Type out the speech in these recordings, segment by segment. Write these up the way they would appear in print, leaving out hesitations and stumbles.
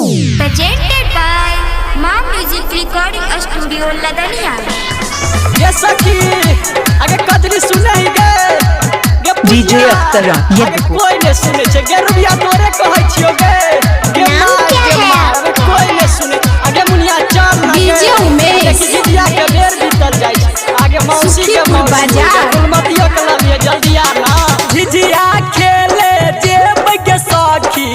Presented by Ma Music Recording Studio Ladania। ये सखी आगे कजरी सुने ही गे डीजे अख्तर ये कोई ने सुने छे गे रुबिया तोरे कहै छियो गे कोई ने सुने आगे मुनिया चल डीजे उमेश डीजे के बेर बीतल जाय छै आगे मौसी के बाजार गुलमतियो क्लब ये जल्दी आना झिझिया खेले जेब के सखी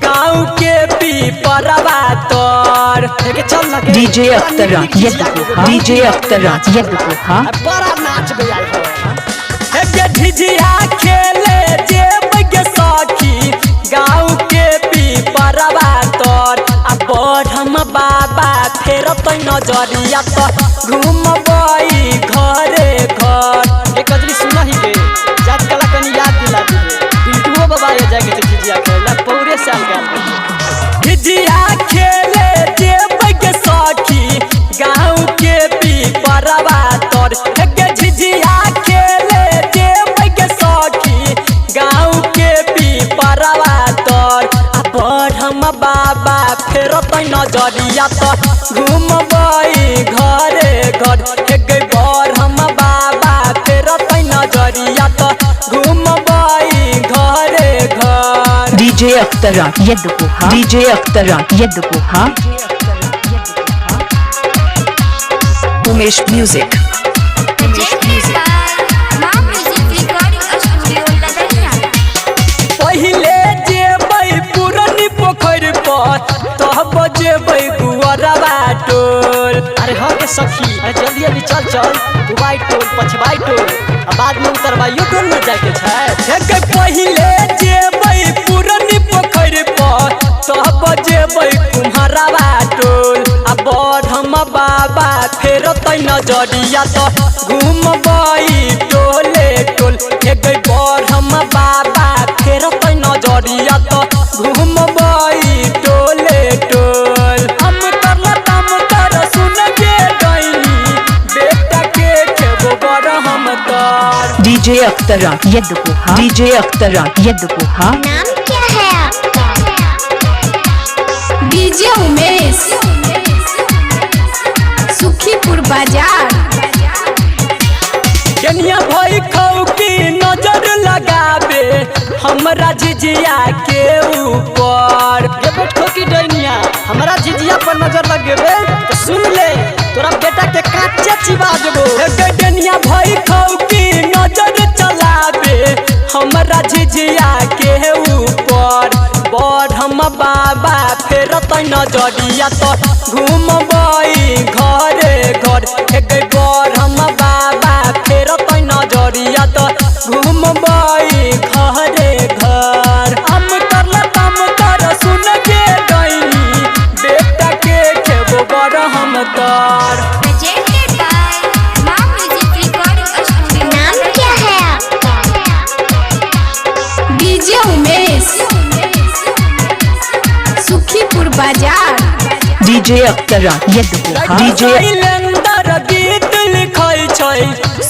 गांव के पीपरवा तोर के चल ना डीजे अख्तर ये डीजे अख्तर ये बड़ा नाच बजाय है गे झिझिया खेले जेब के सखी गांव के पीपरवा तोर आ बढ़म बाबा फेर तो नजरिया तो घूमबई घरे घर ए कजरी सुनही गे जात कला कनी याद दिला दे बिल्टुओ बाबा ये जाके झिझिया खेला पूरे साल गया झिझिया खेले जेब के सखी गांव के पीपरवा तोर गे झिझिया खेले जेब के सखी गांव के पीपरवा तोर आ बढ़म बाबा फेर तो नजरिया तो घूमबई घरे घर हे गे बढ़म बाबा फेर तो नजरिया तो घूमबई घरे घर डीजे अख्तर ये डीजे अख्तर ये Umesh music Presented by Ma Music Recording Studio Ladania। पहिले जेबै पुरनी पोखर पर तब जेबै गुअरवा टोल अरे हाँ के सखी अरे जल्दी जल्दी चल चल दुबाई टोल पछबाई टोल आ बाद में उतरबाइयो टोल में जाके छै हे पहिले जेबै पुरनी पोखर पर तब जेबै कुम्हरवा टोल आ बढ़म बाबा फेर तो नजरिया तो घूमबई टोले टोल हे बढ़म बाबा फेर तो नजरिया तो घूमबई टोले टोल हम कर सुन के डैनी बेटा के खेबो बर हम तर डीजे अख्तर ये डीजे अख्तर ये नाम क्या है आपका? डीजे उमेश सुखीपुर बाजार। कनिया भाई खाऊ की नजर लगाबे हमरा झिझिया के ऊपर ये बैठो की डैनिया हमरा झिझिया पर नजर लगेबे तो सुन ले तोरा बेटा के काचे चिबा देबो हे डैनिया भाई खाऊ की नजर चलाबे हमरा झिझिया के ऊपर बढ़म बाबा फेर तो नजरिया तो घूमबई घरे घर हे बढ़म बाबा फेर तो नजरिया तो घूमबई घरे घर हम कर सुन के डैनी बेटा के खेबो बर हम तर Presented by Ma Music Recording Studio। नाम क्या है आपका? डीजे उमेश सुखीपुर बाजार। डीजे अख्तर ये डीजे शैलेंदर गीत लिखै छै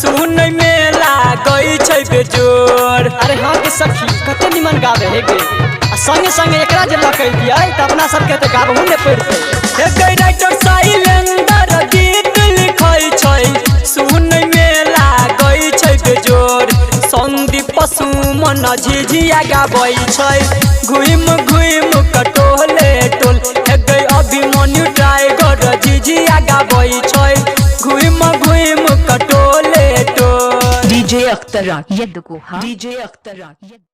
सुन में लागै छै बेजोर अरे हाँ के सखी कते निमन गावे हे गे आ संगे संगे एकरा जे लकै दियै त अपना सब के त गाबहु ने पड़तै हे गे राइटर शैलेंदर गीत लिखै छै सुन में लागै छै बेजोर संदीप सुमन झिझिया गाबै छै घुइम घुइम कटोले टोल हे गे अभिमन्यु टाइगर झिझिया गाबै छै घुइम घुइम कटोले टोल डीजे अख्तर ये डीजे अख्तर ये